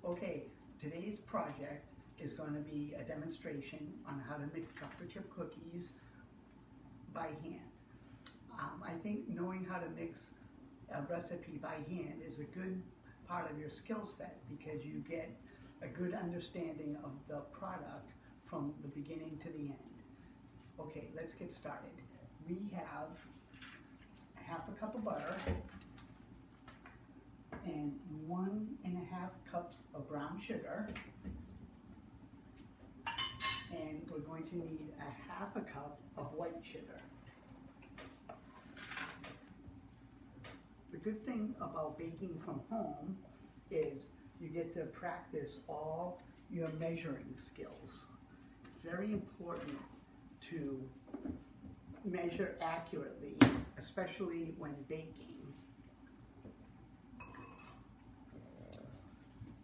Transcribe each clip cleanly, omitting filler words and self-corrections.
Okay, today's project is going to be a demonstration on how to mix chocolate chip cookies by hand. I think knowing how to mix a recipe by hand is a good part of your skill set because you get a good understanding of the product from the beginning to the end. Okay, let's get started. We have half a cup of butter and 1.5 cups of brown sugar, and we're going to need a half a cup of white sugar. The good thing about baking from home is you get to practice all your measuring skills. It's very important to measure accurately, especially when baking.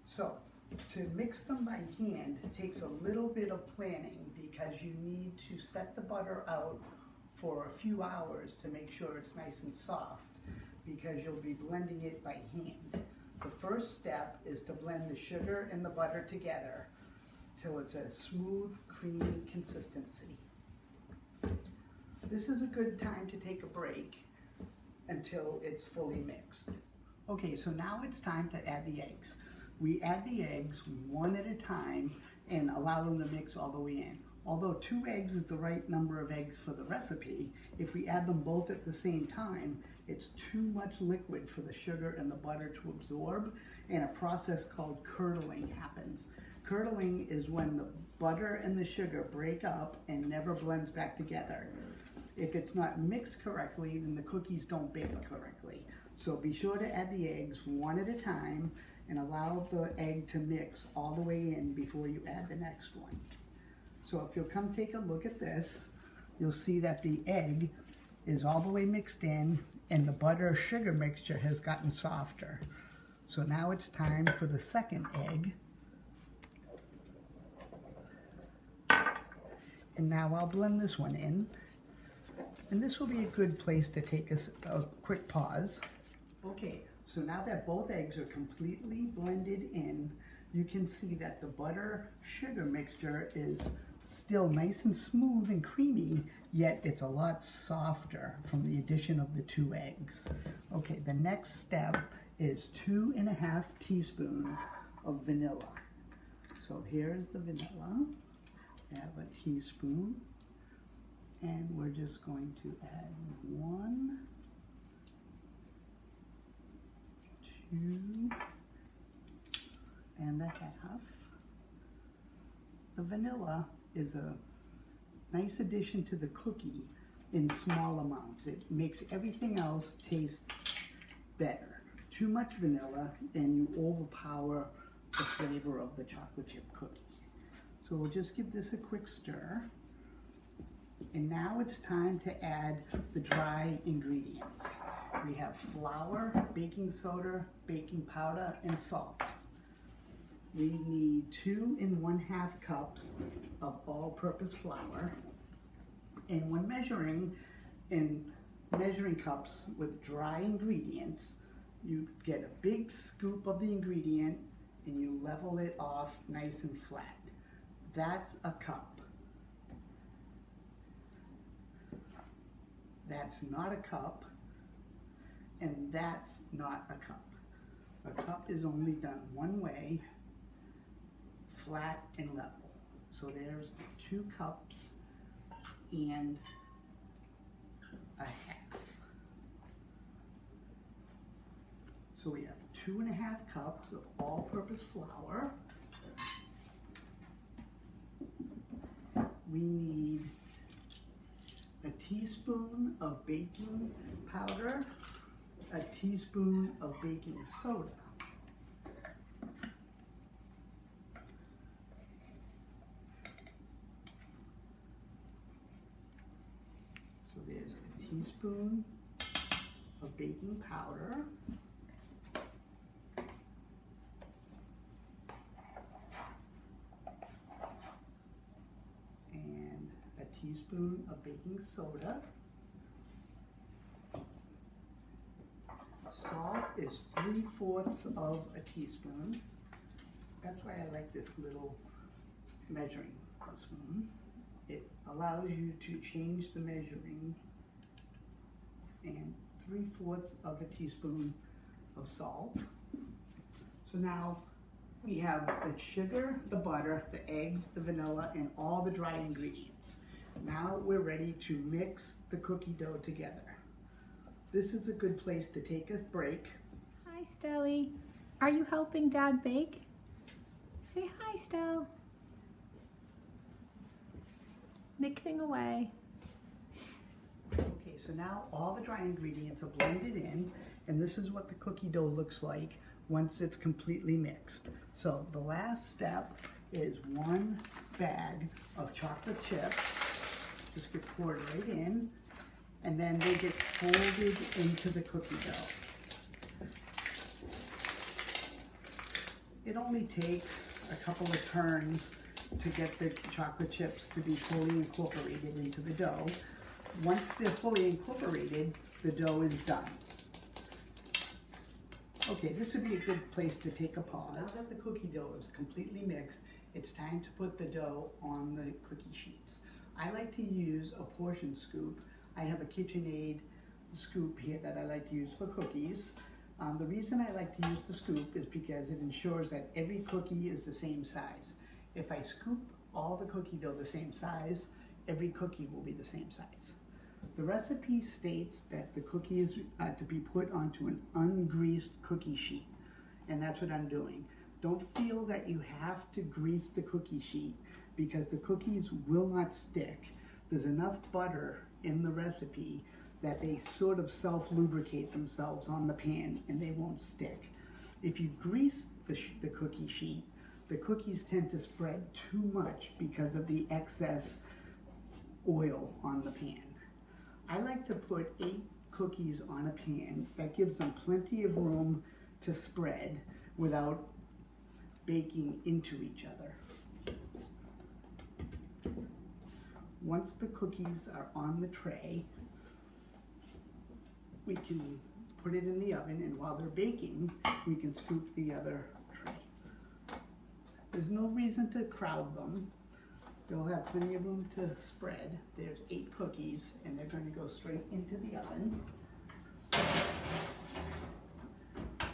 So, to mix them by hand takes a little bit of planning because you need to set the butter out for a few hours to make sure it's nice and soft because you'll be blending it by hand. The first step is to blend the sugar and the butter together till it's a smooth, creamy consistency. This is a good time to take a break until it's fully mixed. Okay, so now it's time to add the eggs. We add the eggs one at a time and allow them to mix all the way in. Although 2 eggs is the right number of eggs for the recipe, if we add them both at the same time, it's too much liquid for the sugar and the butter to absorb, and a process called curdling happens. Curdling is when the butter and the sugar break up and never blends back together. If it's not mixed correctly, then the cookies don't bake correctly. So be sure to add the eggs one at a time and allow the egg to mix all the way in before you add the next one. So if you'll come take a look at this, you'll see that the egg is all the way mixed in and the butter-sugar mixture has gotten softer. So now it's time for the second egg. And now I'll blend this one in. And this will be a good place to take a quick pause. Okay, so now that both eggs are completely blended in, you can see that the butter-sugar mixture is still nice and smooth and creamy, yet it's a lot softer from the addition of the 2 eggs. Okay, the next step is 2.5 teaspoons of vanilla. So here's the vanilla. I have a teaspoon, and we're just going to add 1, 2.5. The vanilla is a nice addition to the cookie in small amounts. It makes everything else taste better. Too much vanilla and you overpower the flavor of the chocolate chip cookie. So we'll just give this a quick stir. And now it's time to add the dry ingredients. We have flour, baking soda, baking powder, and salt. We need 2 1/2 cups of all-purpose flour. And when measuring in measuring cups with dry ingredients, you get a big scoop of the ingredient and you level it off nice and flat. That's a cup. That's not a cup, and that's not a cup. A cup is only done one way, flat and level. So there's 2 cups and a half. So we have 2.5 cups of all-purpose flour. We need a teaspoon of baking powder, a teaspoon of baking soda. So there's a teaspoon of baking powder, and a teaspoon of baking soda. Salt is 3/4 of a teaspoon. That's why I like this little measuring spoon. It allows you to change the measuring, and 3/4 of a teaspoon of salt. So now we have the sugar, the butter, the eggs, the vanilla, and all the dry ingredients. Now we're ready to mix the cookie dough together. This is a good place to take a break. Hi, Stelly. Are you helping Dad bake? Say hi, Stell. Mixing away. Okay, so now all the dry ingredients are blended in, and this is what the cookie dough looks like once it's completely mixed. So the last step is 1 bag of chocolate chips. Just get poured right in, and then they get folded into the cookie dough. It only takes a couple of turns to get the chocolate chips to be fully incorporated into the dough. Once they're fully incorporated, the dough is done. Okay, this would be a good place to take a pause. So now that the cookie dough is completely mixed, it's time to put the dough on the cookie sheets. I like to use a portion scoop. I have a KitchenAid scoop here that I like to use for cookies. The reason I like to use the scoop is because it ensures that every cookie is the same size. If I scoop all the cookie dough the same size, every cookie will be the same size. The recipe states that the cookie is to be put onto an ungreased cookie sheet, and that's what I'm doing. Don't feel that you have to grease the cookie sheet because the cookies will not stick. There's enough butter in the recipe that they sort of self-lubricate themselves on the pan and they won't stick. If you grease the cookie sheet, the cookies tend to spread too much because of the excess oil on the pan. I like to put 8 cookies on a pan. That gives them plenty of room to spread without baking into each other. Once the cookies are on the tray, we can put it in the oven, and while they're baking, we can scoop the other tray. There's no reason to crowd them. They'll have plenty of room to spread. There's 8 cookies, and they're going to go straight into the oven.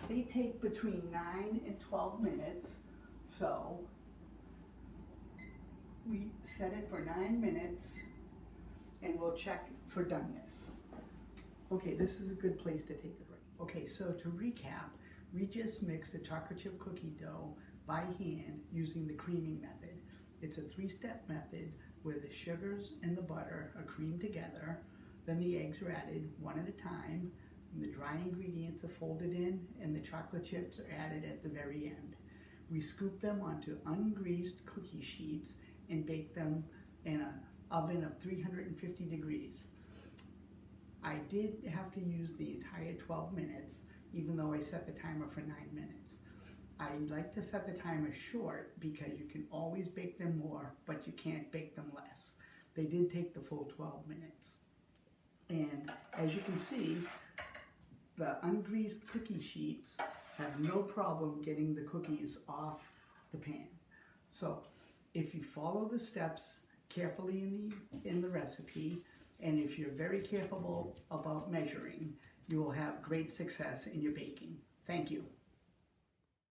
They take between 9 and 12 minutes, so we set it for 9 minutes, and we'll check for doneness. Okay, this is a good place to take a break. Okay, so to recap, we just mixed the chocolate chip cookie dough by hand using the creaming method. It's a 3-step method where the sugars and the butter are creamed together, then the eggs are added one at a time, and the dry ingredients are folded in, and the chocolate chips are added at the very end. We scoop them onto ungreased cookie sheets and bake them in an oven of 350 degrees. I did have to use the entire 12 minutes, even though I set the timer for 9 minutes. I like to set the timer short because you can always bake them more, but you can't bake them less. They did take the full 12 minutes. And as you can see, the ungreased cookie sheets have no problem getting the cookies off the pan. So if you follow the steps carefully in the recipe, and if you're very careful about measuring, you will have great success in your baking. Thank you.